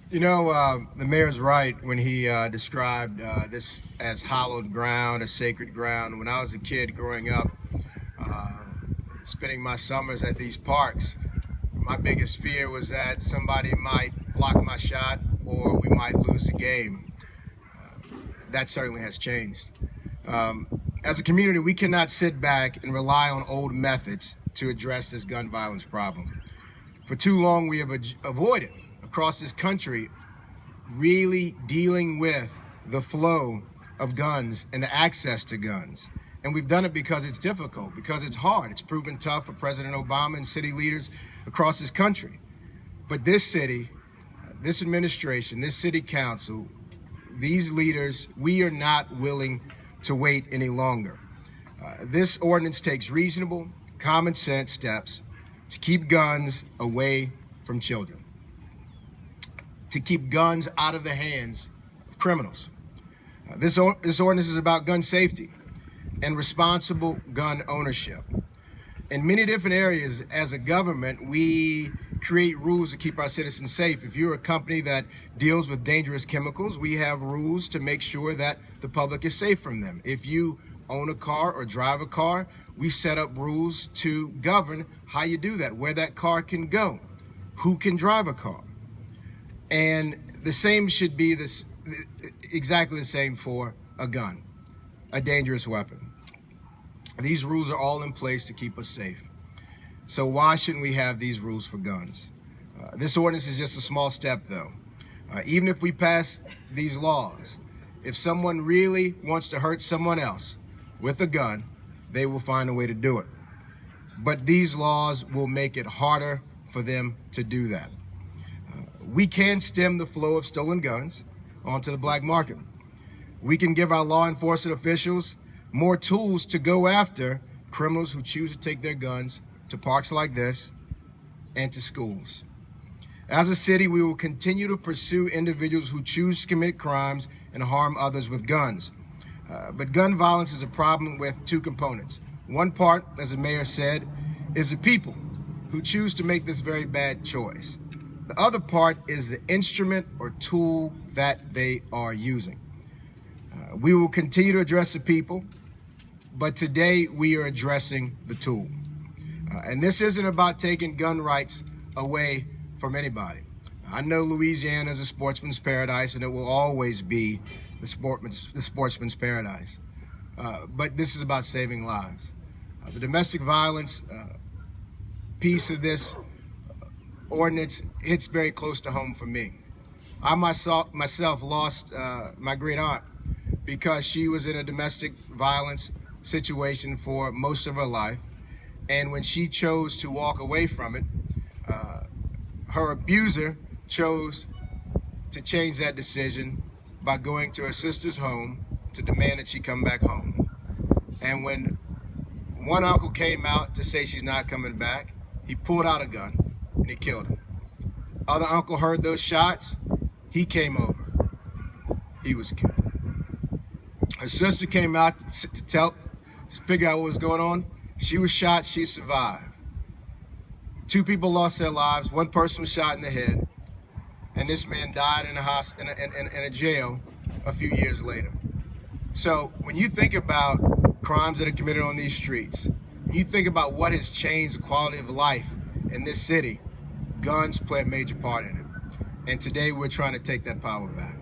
The mayor's right when he described this as hallowed ground, a sacred ground. When I was a kid growing up, uh, spending my summers at these parks, my biggest fear was that somebody might block my shot or we might lose the game. That certainly has changed. Um, as a community, we cannot sit back and rely on old methods to address this gun violence problem. For too long, we have avoided across this country really dealing with the flow of guns and the access to guns. And we've done it because it's difficult, because it's hard. It's proven tough for President Obama and city leaders across this country. But this city, this administration, this city council, these leaders, we are not willing to wait any longer. This ordinance takes reasonable, common sense steps to keep guns away from children, to keep guns out of the hands of criminals. This ordinance is about gun safety and responsible gun ownership. In many different areas, as a government, we create rules to keep our citizens safe. If you're a company that deals with dangerous chemicals, we have rules to make sure that the public is safe from them. If you own a car or drive a car, we set up rules to govern how you do that, where that car can go, who can drive a car. And the same should be exactly the same for a gun, a dangerous weapon. These rules are all in place to keep us safe. So why shouldn't we have these rules for guns? This ordinance is just a small step, though. Even if we pass these laws, if someone really wants to hurt someone else with a gun, they will find a way to do it. But these laws will make it harder for them to do that. We can stem the flow of stolen guns onto the black market. We can give our law enforcement officials more tools to go after criminals who choose to take their guns to parks like this and to schools. As a city, we will continue to pursue individuals who choose to commit crimes and harm others with guns. But gun violence is a problem with two components. One part, as the mayor said, is the people who choose to make this very bad choice. The other part is the instrument or tool that they are using. We will continue to address the people, but today we are addressing the tool. And this isn't about taking gun rights away from anybody. I know Louisiana is a sportsman's paradise, and it will always be the sportsman's paradise. But this is about saving lives. The domestic violence piece of this ordinance hits very close to home for me. I myself lost my great aunt because she was in a domestic violence situation for most of her life. And when she chose to walk away from it, her abuser chose to change that decision by going to her sister's home to demand that she come back home. And when one uncle came out to say she's not coming back, he pulled out a gun and he killed her. Other uncle heard those shots, he came over, he was killed. Her sister came out to figure out what was going on. She was shot, she survived. Two people lost their lives, one person was shot in the head, and this man died in a jail a few years later. So when you think about crimes that are committed on these streets, you think about what has changed the quality of life in this city, guns play a major part in it. And today we're trying to take that power back.